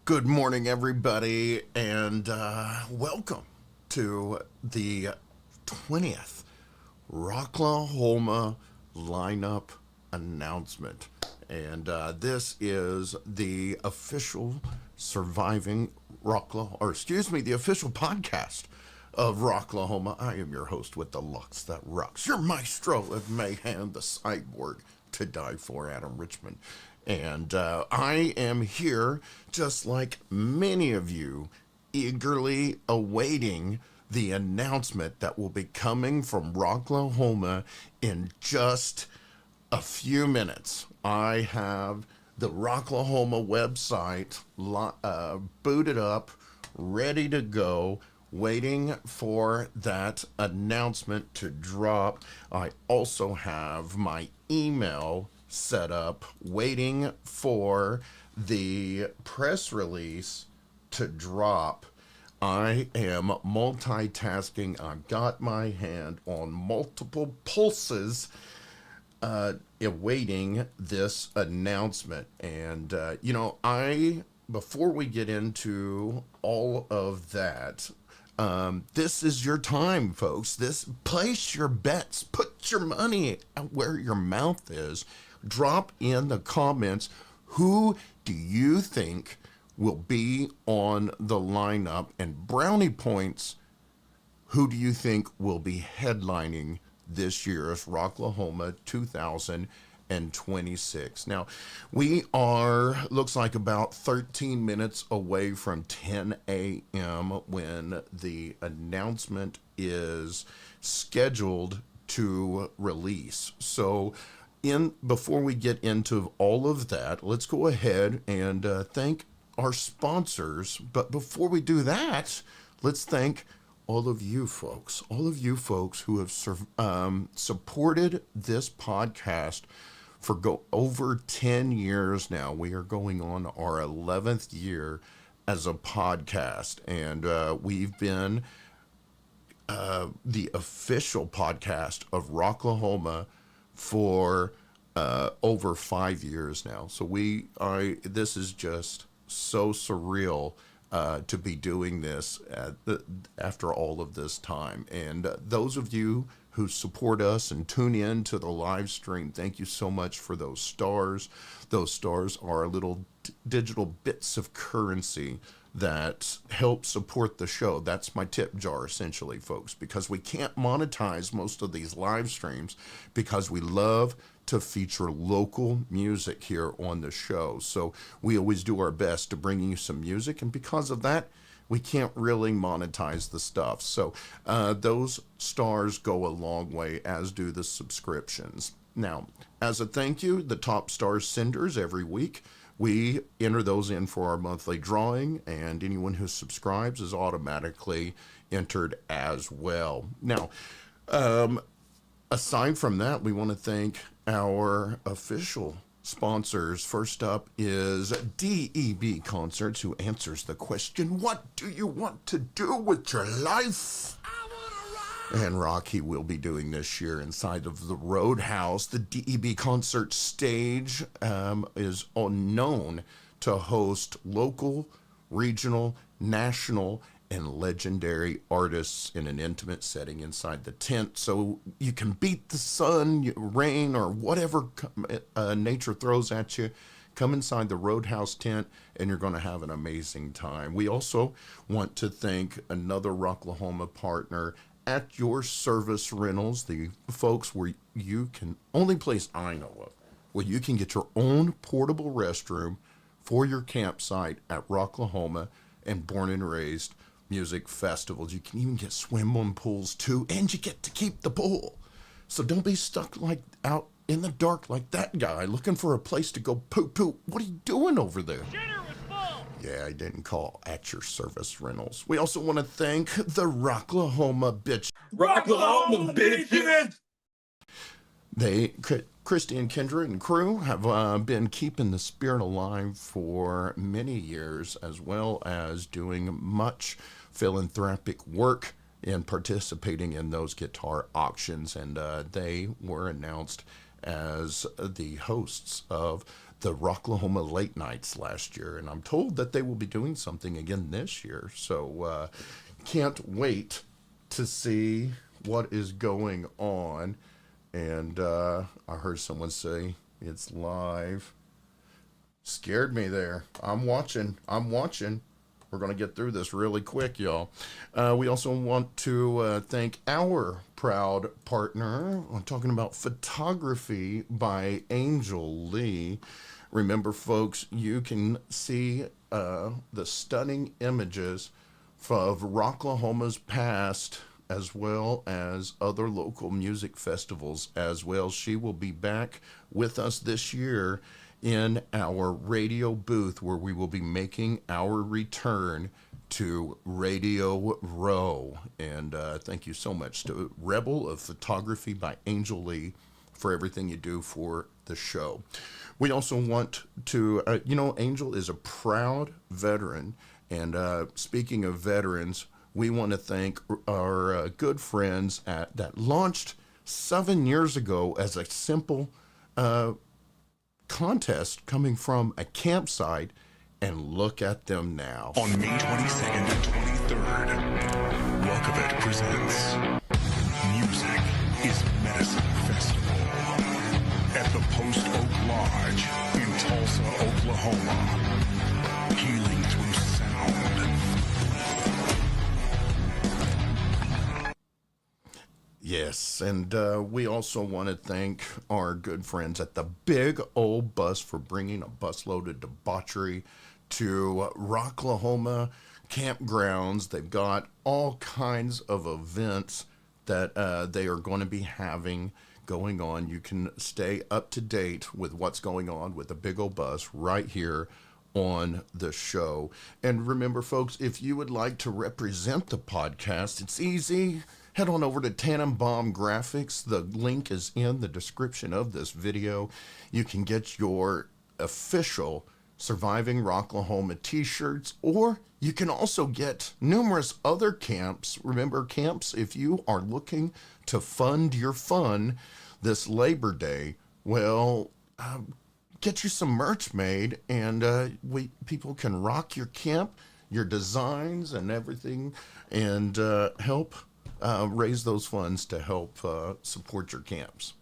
Good morning, everybody, and welcome to the 20th Rocklahoma Lineup announcement. And this is the official surviving the official podcast of Rocklahoma. I am your host with the Lux that rocks, your maestro of mayhem, the cyborg to die for, Adam Richmond. And I am here, just like many of you, eagerly awaiting the announcement that will be coming from Rocklahoma in just a few minutes. I have the Rocklahoma website booted up, ready to go, waiting for that announcement to drop. I also have my email set up, waiting for the press release to drop. I am multitasking. I've got my hand on multiple pulses, awaiting this announcement. And, before we get into all of that, this is your time, folks. Place your bets, put your money where your mouth is. Drop in the comments, who do you think will be on the lineup? And brownie points, who do you think will be headlining this year's Rocklahoma 2026? Now, we are, looks like about 13 minutes away from 10 a.m. when the announcement is scheduled to release. So, before we get into all of that, let's go ahead and thank our sponsors. But before we do that, let's thank all of you folks who have supported this podcast for over 10 years now. We are going on our 11th year as a podcast, and we've been the official podcast of Rocklahoma for over 5 years now. So this is just so surreal to be doing this after all of this time. And those of you who support us and tune in to the live stream, thank you so much for those stars. Those stars are little digital bits of currency that help support the show. That's my tip jar, essentially, folks, because we can't monetize most of these live streams because we love to feature local music here on the show. So we always do our best to bring you some music, and because of that, we can't really monetize the stuff. So those stars go a long way, as do the subscriptions. Now, as a thank you, the top star senders every week, we enter those in for our monthly drawing, and anyone who subscribes is automatically entered as well. Now, aside from that, we want to thank our official sponsors. First up is DEB Concerts, who answers the question, what do you want to do with your life? And Rocky will be doing this year inside of the Roadhouse. The DEB Concert Stage is known to host local, regional, national, and legendary artists in an intimate setting inside the tent. So you can beat the sun, rain, or whatever nature throws at you. Come inside the Roadhouse tent, and you're going to have an amazing time. We also want to thank another Rocklahoma partner, At Your Service Rentals, the folks where you can, only place I know of, where you can get your own portable restroom for your campsite at Rocklahoma and Born and Raised Music Festivals. You can even get swim pools too, and you get to keep the pool. So don't be stuck like out in the dark like that guy looking for a place to go poop. What are you doing over there? Dinner was full. Yeah, I didn't call At Your Service Rentals. We also want to thank the Rocklahoma Bitch. Rocklahoma bitches. Christy and Kendra and crew have been keeping the spirit alive for many years, as well as doing much philanthropic work and participating in those guitar auctions. And they were announced as the hosts of the Rocklahoma late nights last year, and I'm told that they will be doing something again this year. So can't wait to see what is going on. And I heard someone say it's live. Scared me there. I'm watching. We're going to get through this really quick, y'all. We also want to thank our proud partner. I'm talking about photography by Angel Lee. Remember, folks, you can see the stunning images of Rocklahoma's past, as well as other local music festivals as well. She will be back with us this year in our radio booth, where we will be making our return to Radio Row. And thank you so much to Rebel of Photography by Angel Lee for everything you do for the show. We also want to, Angel is a proud veteran. And speaking of veterans, we want to thank our good friends that launched 7 years ago as a simple contest coming from a campsite, and look at them now. On May 22nd and 23rd, Rockabit presents Music is Medicine Festival at the Post Oak Lodge in Tulsa, Oklahoma. Healing through sound. Yes, and we also want to thank our good friends at the Big Old Bus for bringing a busload of debauchery to Rocklahoma campgrounds. They've got all kinds of events that they are going to be having going on. You can stay up to date with what's going on with the Big Old Bus right here on the show. And remember, folks, if you would like to represent the podcast, it's easy. Head on over to Tannenbaum Graphics. The link is in the description of this video. You can get your official Surviving Rocklahoma t-shirts, or you can also get numerous other camps. Remember, camps, if you are looking to fund your fun this Labor Day, well, get you some merch made, and people can rock your camp, your designs and everything, and help raise those funds to help support your camps.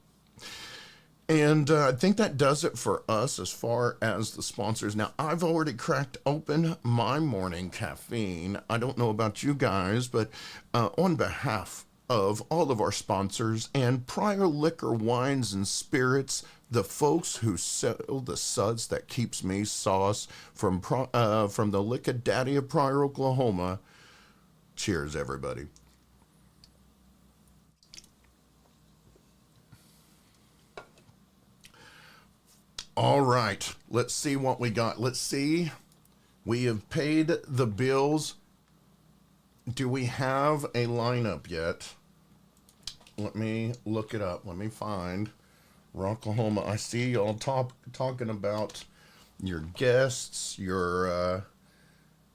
And I think that does it for us as far as the sponsors. Now, I've already cracked open my morning caffeine. I don't know about you guys, but on behalf of all of our sponsors and Pryor Liquor, Wines, and Spirits, the folks who sell the suds that keeps me sauce from the Liquor Daddy of Pryor, Oklahoma, cheers, everybody. All right, let's see what we got. Let's see. We have paid the bills. Do we have a lineup yet? Let me look it up. Let me find Rocklahoma. I see y'all talking about your guests, your...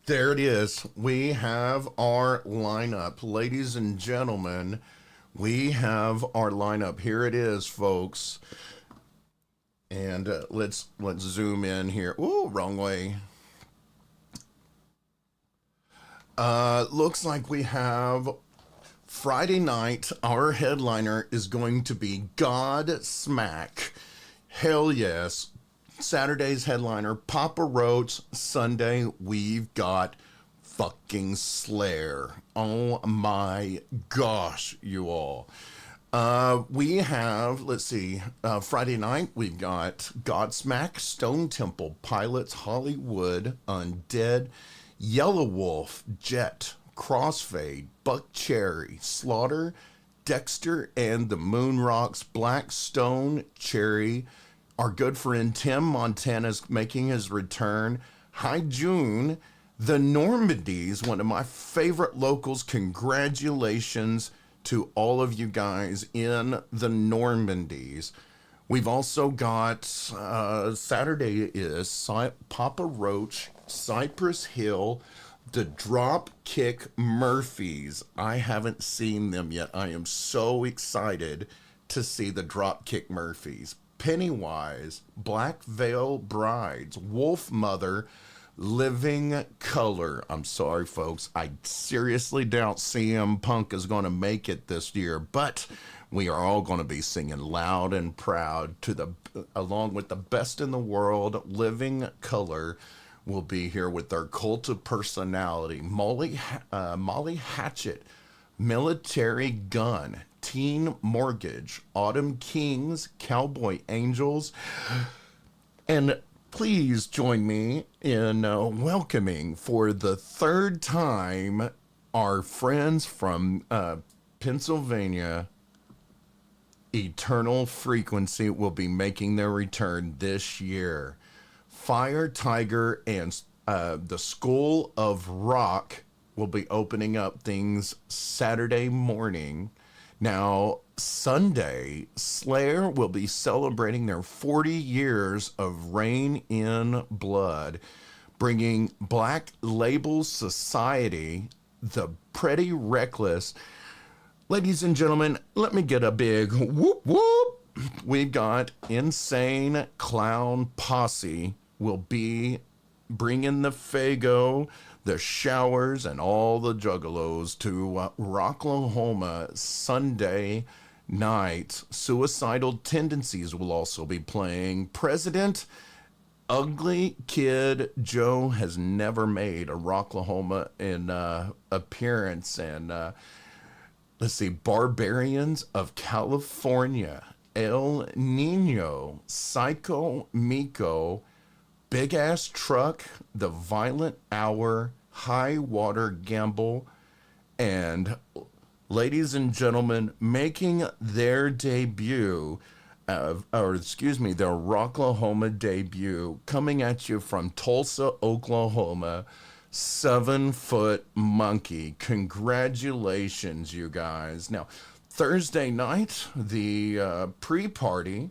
there it is. We have our lineup. Ladies and gentlemen, we have our lineup. Here it is, folks. And let's zoom in here. Ooh, wrong way. Looks like we have Friday night. Our headliner is going to be Godsmack. Hell yes. Saturday's headliner, Papa Roach. Sunday, we've got fucking Slayer. Oh my gosh, you all. We have, let's see, Friday night, we've got Godsmack, Stone Temple Pilots, Hollywood, Undead, Yellow Wolf, Jet, Crossfade, Buck Cherry, Slaughter, Dexter, and the Moon Rocks, Blackstone, Cherry. Our good friend Tim Montana's making his return. Hi June, the Normandies, one of my favorite locals. Congratulations to all of you guys in the Normandies. We've also got Saturday is Papa Roach, Cypress Hill, the Dropkick Murphys. I haven't seen them yet. I am so excited to see the Dropkick Murphys. Pennywise, Black Veil Brides, Wolf Mother, Living Color. I'm sorry, folks. I seriously doubt CM Punk is going to make it this year, but we are all going to be singing loud and proud to along with the best in the world. Living Color will be here with their Cult of Personality, Molly Hatchet, Military Gun, Teen Mortgage, Autumn Kings, Cowboy Angels, and please join me in welcoming for the third time our friends from Pennsylvania. Eternal Frequency will be making their return this year. Fire Tiger and the School of Rock will be opening up things Saturday morning. Now, Sunday, Slayer will be celebrating their 40 years of Reign in Blood, bringing Black Label Society, The Pretty Reckless. Ladies and gentlemen, let me get a big whoop whoop. We've got Insane Clown Posse will be bringing the Fago, the Showers, and all the Juggalos to Rocklahoma Sunday night. Suicidal Tendencies will also be playing. President Ugly Kid Joe has never made a Rocklahoma appearance, and let's see, Barbarians of California, El Nino, Psycho Miko, Big Ass Truck, The Violent Hour, High Water Gamble, and ladies and gentlemen, making their debut, their Rocklahoma debut, coming at you from Tulsa, Oklahoma, 7 Foot Monkey. Congratulations, you guys. Now, Thursday night, the pre-party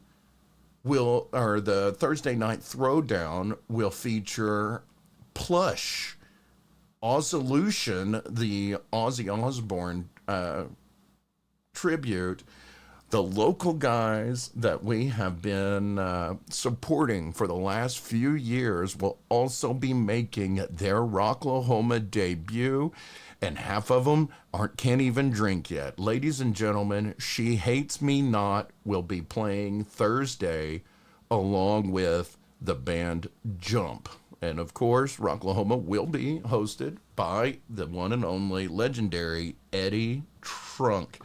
the Thursday night throwdown will feature Plush, Ozzolution, the Ozzy Osbourne tribute. The local guys that we have been supporting for the last few years will also be making their Rocklahoma debut, and half of them can't even drink yet. Ladies and gentlemen, She Hates Me Not will be playing Thursday along with the band Jump. And of course, Rocklahoma will be hosted by the one and only legendary Eddie Trunk.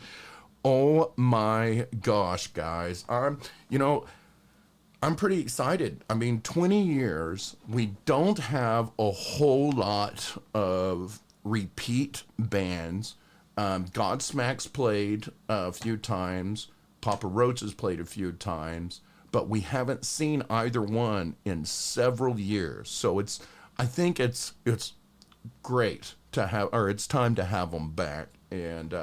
Oh my gosh, guys. I'm pretty excited. I mean, 20 years, we don't have a whole lot of repeat bands. Godsmack's played a few times. Papa Roach has played a few times, but we haven't seen either one in several years. So I think it's great to have, or it's time to have them back. And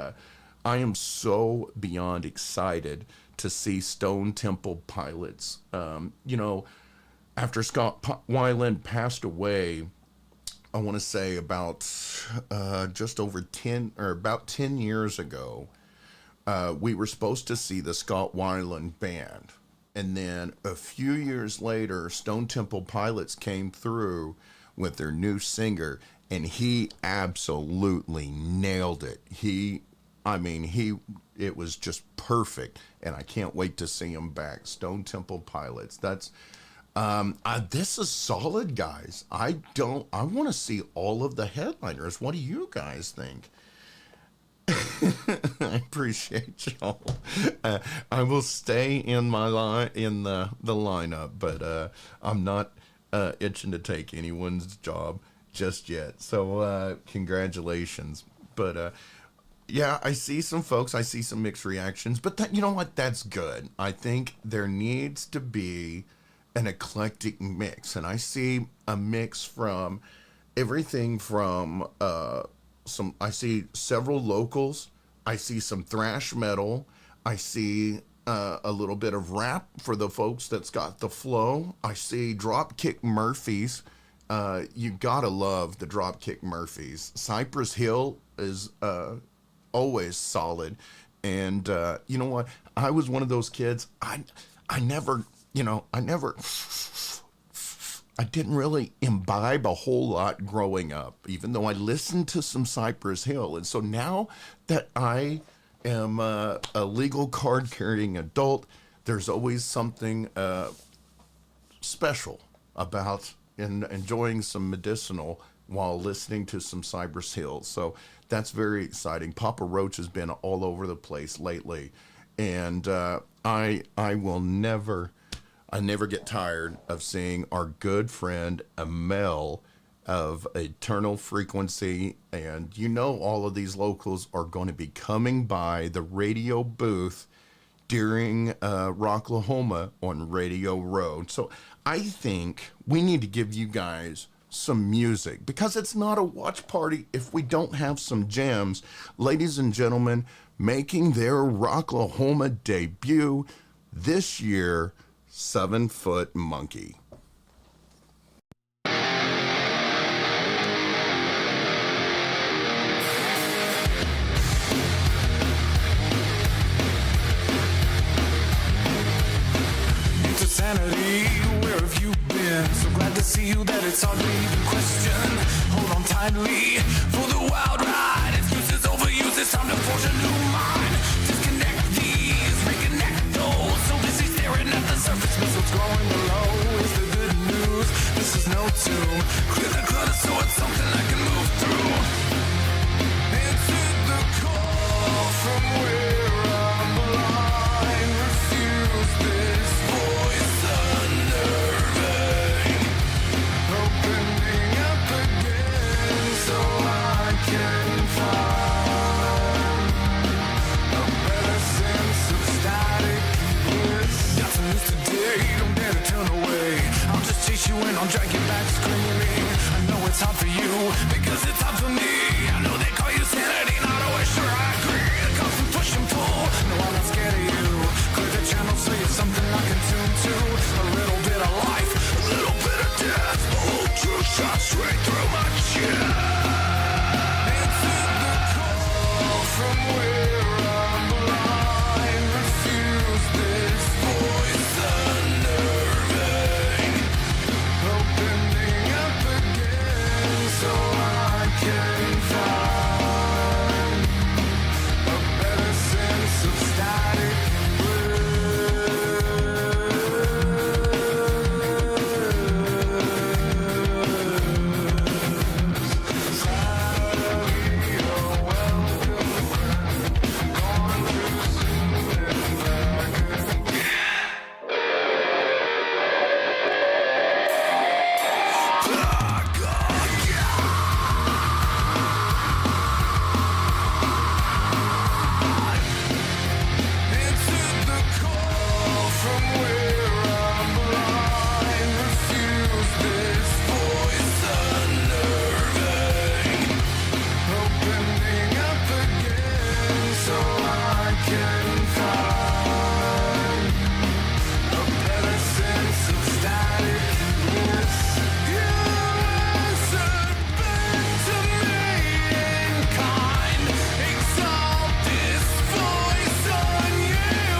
I am so beyond excited to see Stone Temple Pilots. After Scott Weiland passed away, I want to say about just over 10 or about 10 years ago, we were supposed to see the Scott Weiland band. And then a few years later, Stone Temple Pilots came through with their new singer, and he absolutely nailed it. It was just perfect, and I can't wait to see him back. Stone Temple Pilots. This is solid, guys. I want to see all of the headliners. What do you guys think? I appreciate y'all. I will stay in my the lineup, but I'm not itching to take anyone's job just yet. So congratulations. But yeah, I see some folks. I see some mixed reactions, but you know what? That's good. I think there needs to be an eclectic mix, and I see a mix from everything from I see several locals. I see some thrash metal. I see a little bit of rap for the folks that's got the flow. I see Dropkick Murphys. You gotta love the Dropkick Murphys. Cypress Hill is always solid. And you know what? I was one of those kids. I I never, I didn't really imbibe a whole lot growing up, even though I listened to some Cypress Hill. And so now that I am a legal card carrying adult, there's always something special about enjoying some medicinal while listening to some Cypress Hill. So that's very exciting. Papa Roach has been all over the place lately, and I will never. I never get tired of seeing our good friend Amel of Eternal Frequency. And all of these locals are going to be coming by the radio booth during Rocklahoma on Radio Road. So I think we need to give you guys some music, because it's not a watch party if we don't have some jams. Ladies and gentlemen, making their Rocklahoma debut this year, 7 Foot Monkey. Into sanity, where have you been? So glad to see you that it's hardly even question. Hold on tightly for the wild ride. Excuses overused, it's time to forge a new mind. Disconnect these, reconnect those. So busy staring at the surface, miss what's growing below. Is the good news, this is no tomb. Clear the clutter so it's something I can move through. Answer the call from where I'm blind. Refuse this voice unnerving. Opening up again so I can find a better sense of static bliss. Got some news today, don't dare to turn away. I'll just chase you in, I'll drag you back screaming. I know it's hard for you, because it's hard for me. I know they call you sanity, not always sure I agree. The constant push and pull, no I'm not scared of you. Clear the channel so you're something I can tune to. A little bit of life, a little bit of death. The whole truth shot straight through my chest. Answer the call from where I'm blind. Refuse this voice unnerving. Opening up again so I can find a better sense of static Answer the call from where I'm blind. Refuse this voice unnerving. Opening up again so I can find a better sense of static bliss. You answered back to mankind. Exalt this voice unyielding.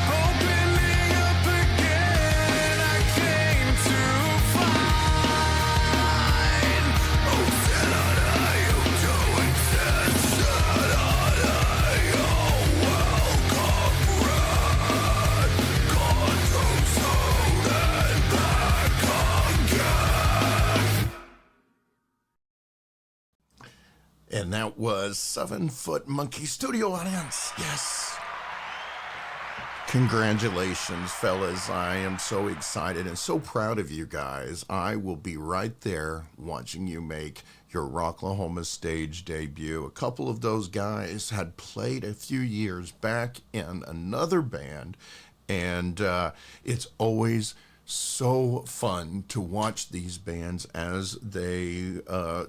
Opening up again, I came to find. Oh, Saturday, you doing Saturday, oh, welcome, red. God comes out and back again. And that was 7 Foot Monkey. Studio audience, yes. Congratulations, fellas. I am so excited and so proud of you guys. I will be right there watching you make your Rocklahoma stage debut. A couple of those guys had played a few years back in another band, and it's always so fun to watch these bands as they,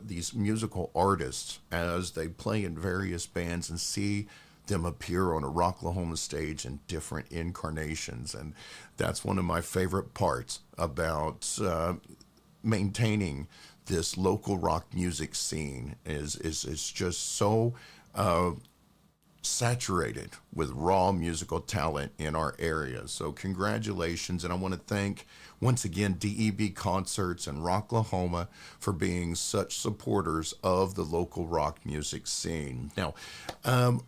these musical artists, as they play in various bands and see them appear on a Rocklahoma stage in different incarnations. And that's one of my favorite parts about maintaining this local rock music scene is just so saturated with raw musical talent in our area. So congratulations, and I want to thank once again DEB Concerts and Rocklahoma for being such supporters of the local rock music scene. Now,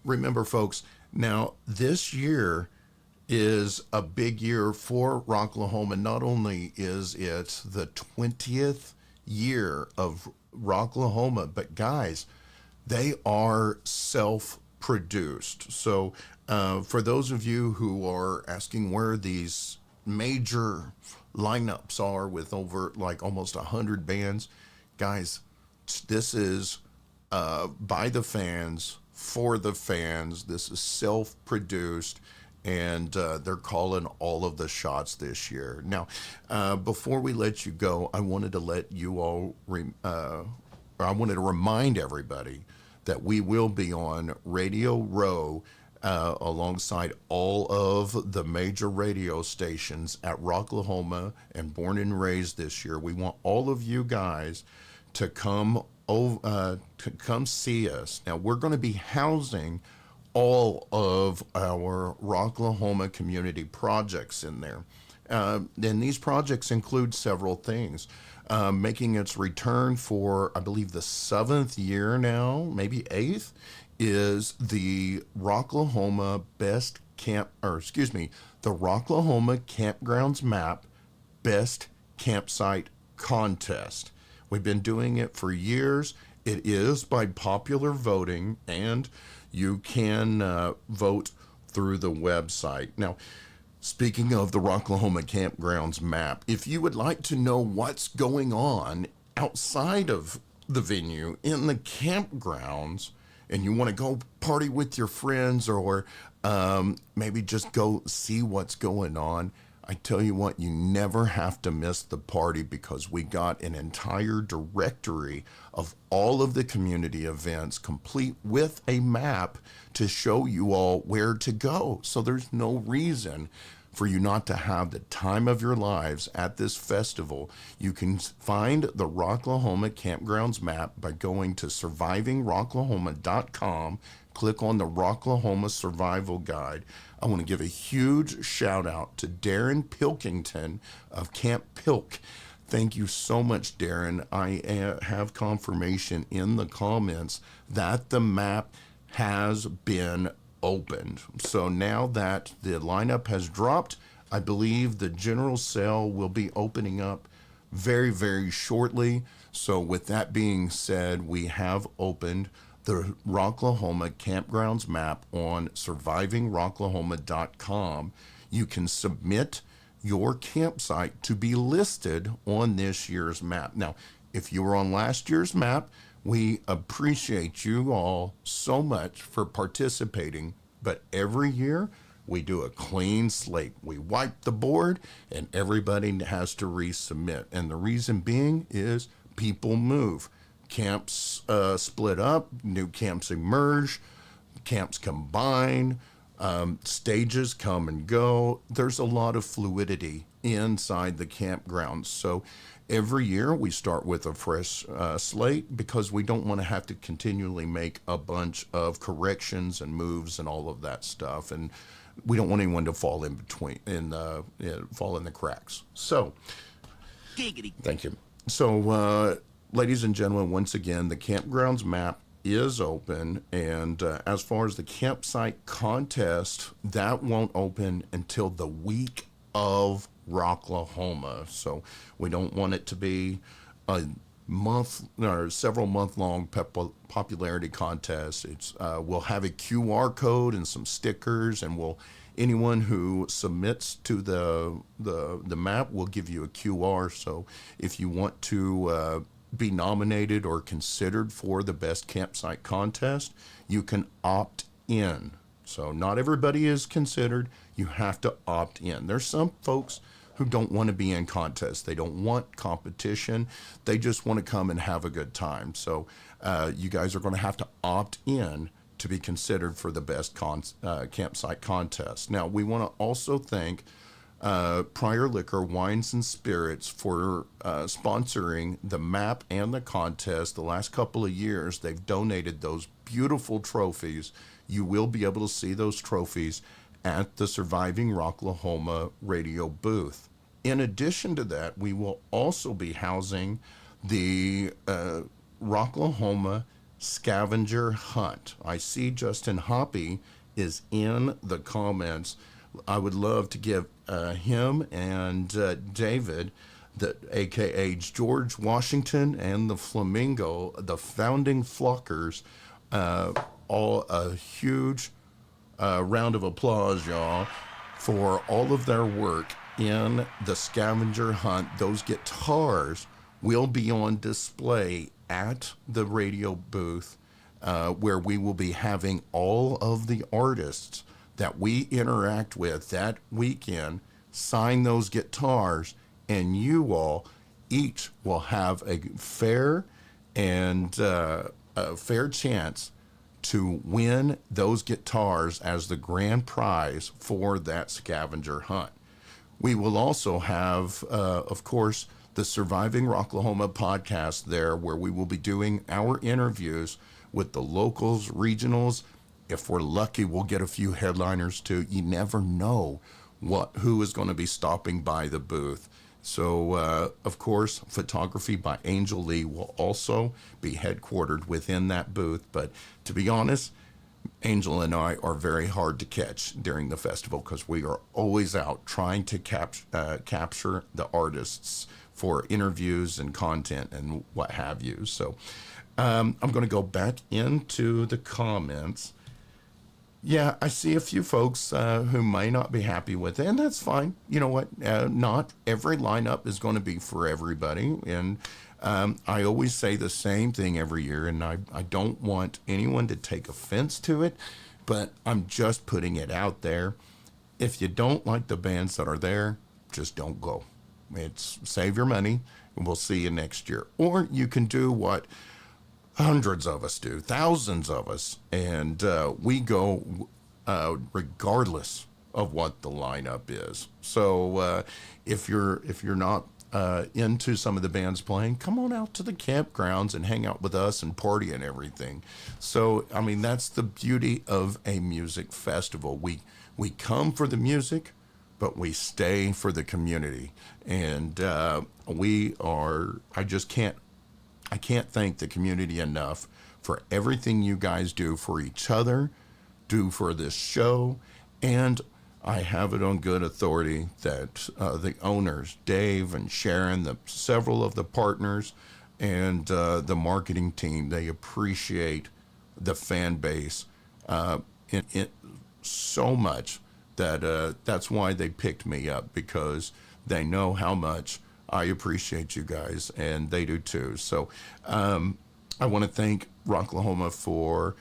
remember folks, now this year is a big year for Rocklahoma. Not only is it the 20th year of Rocklahoma, but guys, they are self-produced. So for those of you who are asking where these major lineups are with over like almost 100 bands, guys, this is by the fans, for the fans. This is self-produced, and they're calling all of the shots this year. Now, before we let you go, I wanted to let you all, I wanted to remind everybody that we will be on Radio Row alongside all of the major radio stations at Rocklahoma and Born and Raised this year. We want all of you guys to come see us. Now, we're going to be housing all of our Rocklahoma community projects in there. And these projects include several things. Making its return for, I believe, the 7th year now, maybe 8th, is the Rocklahoma the Rocklahoma Campgrounds Map Best Campsite Contest. We've been doing it for years. It is by popular voting, and you can vote through the website. Now, speaking of the Rocklahoma Campgrounds Map, if you would like to know what's going on outside of the venue in the campgrounds, and you want to go party with your friends, or maybe just go see what's going on, I tell you what, you never have to miss the party, because we got an entire directory of all of the community events, complete with a map to show you all where to go. So there's no reason for you not to have the time of your lives at this festival. You can find the Rocklahoma Campgrounds map by going to survivingrocklahoma.com, click on the Rocklahoma Survival Guide. I want to give a huge shout out to Darren Pilkington of Camp Pilk. Thank you so much, Darren. I have confirmation in the comments that the map has been opened. So now that the lineup has dropped, I believe the general sale will be opening up very, very shortly. So with that being said, we have opened the Rocklahoma Campgrounds map on survivingrocklahoma.com. You can submit your campsite to be listed on this year's map. Now, if you were on last year's map, we appreciate you all so much for participating, but every year we do a clean slate. We wipe the board and everybody has to resubmit. And the reason being is people move. Camps split up, new camps emerge, camps combine, stages come and go. There's a lot of fluidity inside the campgrounds. So every year we start with a fresh slate, because we don't want to have to continually make a bunch of corrections and moves and all of that stuff. And we don't want anyone to fall in between, fall in the cracks. So, thank you. So, ladies and gentlemen, once again, the campgrounds map is open, and as far as the campsite contest, that won't open until the week of Rocklahoma. So we don't want it to be a month or several month-long popularity contest. It's we'll have a QR code and some stickers, and anyone who submits to the map will give you a QR. So if you want to be nominated or considered for the best campsite contest, you can opt in. So not everybody is considered. You have to opt in. There's some folks who don't want to be in contests. They don't want competition. They just want to come and have a good time. So you guys are going to have to opt in to be considered for the best campsite contest. Now, we want to also thank Pryor Liquor, Wines and Spirits for sponsoring the map and the contest. The last couple of years, they've donated those beautiful trophies you will be able to see those trophies at the Surviving Rocklahoma radio booth. In addition to that, we will also be housing the Rocklahoma scavenger hunt. I see Justin Hoppy is in the comments. I would love to give him and David, aka George Washington and the Flamingo, the founding flockers, all a huge round of applause, y'all, for all of their work in the scavenger hunt. Those guitars will be on display at the radio booth, where we will be having all of the artists that we interact with that weekend sign those guitars, and you all each will have a fair and a fair chance to win those guitars as the grand prize for that scavenger hunt. We will also have, of course, the Surviving Rocklahoma podcast there, where we will be doing our interviews with the locals, regionals. If we're lucky, we'll get a few headliners too. You never know who is going to be stopping by the booth. So, of course, photography by Angel Lee will also be headquartered within that booth. But to be honest, Angel and I are very hard to catch during the festival because we are always out trying to capture the artists for interviews and content and what have you. So I'm going to go back into the comments. Yeah, I see a few folks who may not be happy with it, and that's fine. You know what? Not every lineup is going to be for everybody, and I always say the same thing every year, and I don't want anyone to take offense to it, but I'm just putting it out there. If you don't like the bands that are there, just don't go. It's save your money, and we'll see you next year. Or you can do what hundreds of us do, thousands of us, and we go regardless of what the lineup is. So if you're not into some of the bands playing, come on out to the campgrounds and hang out with us and party and everything. So I mean, that's the beauty of a music festival. We come for the music, but we stay for the community, and I can't thank the community enough for everything you guys do for each other, do for this show, and I have it on good authority that the owners, Dave and Sharon, several of the partners, and the marketing team, they appreciate the fan base in so much that that's why they picked me up, because they know how much I appreciate you guys, and they do too. So I want to thank Rocklahoma for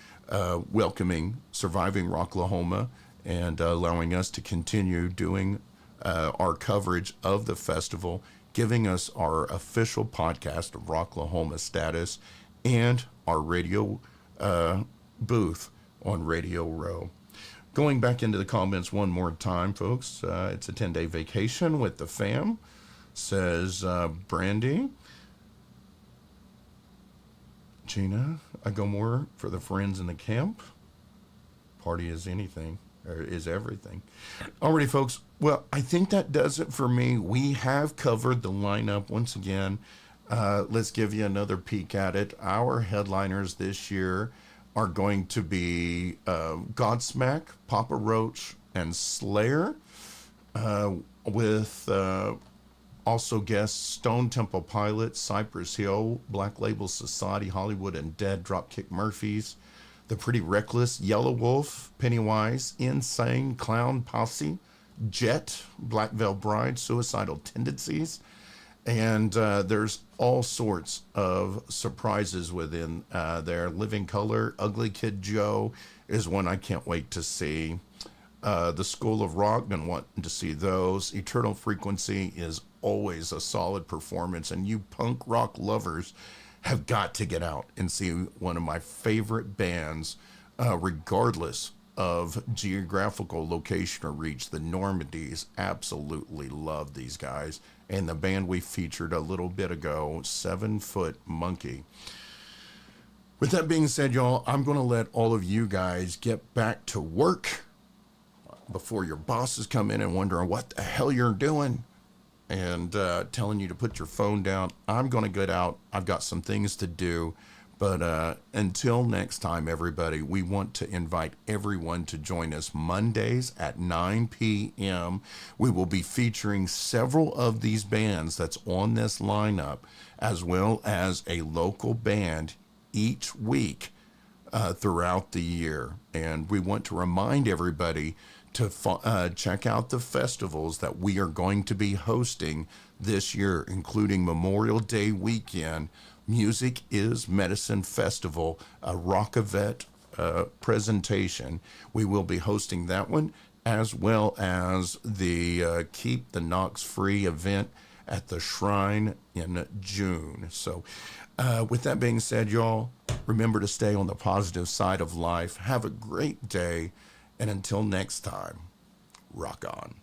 welcoming Surviving Rocklahoma and allowing us to continue doing our coverage of the festival, giving us our official podcast of Rocklahoma status, and our radio booth on Radio Row. Going back into the comments one more time, folks, it's a 10-day vacation with the fam, says Brandy. Gina, I go more for the friends in the camp. Party is anything, or is everything. Alrighty, folks. Well, I think that does it for me. We have covered the lineup once again. Let's give you another peek at it. Our headliners this year are going to be Godsmack, Papa Roach, and Slayer, with also guests Stone Temple Pilots, Cypress Hill, Black Label Society, Hollywood and Dead, Dropkick Murphys, The Pretty Reckless, Yellow Wolf, Pennywise, Insane Clown Posse, Jet, Black Veil Bride, Suicidal Tendencies, and there's all sorts of surprises within there. Living Color, Ugly Kid Joe is one I can't wait to see. The School of Rock, been wanting to see those. Eternal Frequency is always a solid performance, and you punk rock lovers have got to get out and see one of my favorite bands, regardless of geographical location or reach. The Normandys, absolutely love these guys. And the band we featured a little bit ago, 7 Foot Monkey. With that being said, y'all, I'm going to let all of you guys get back to work before your bosses come in and wondering what the hell you're doing and telling you to put your phone down. I'm going to get out. I've got some things to do. But until next time, everybody, we want to invite everyone to join us Mondays at 9 p.m. We will be featuring several of these bands that's on this lineup, as well as a local band each week throughout the year. And we want to remind everybody to check out the festivals that we are going to be hosting this year, including Memorial Day weekend, Music is Medicine Festival, a Rockavet presentation. We will be hosting that one, as well as the Keep the Knox Free event at the Shrine in June. So with that being said, y'all, remember to stay on the positive side of life. Have a great day. And until next time, rock on.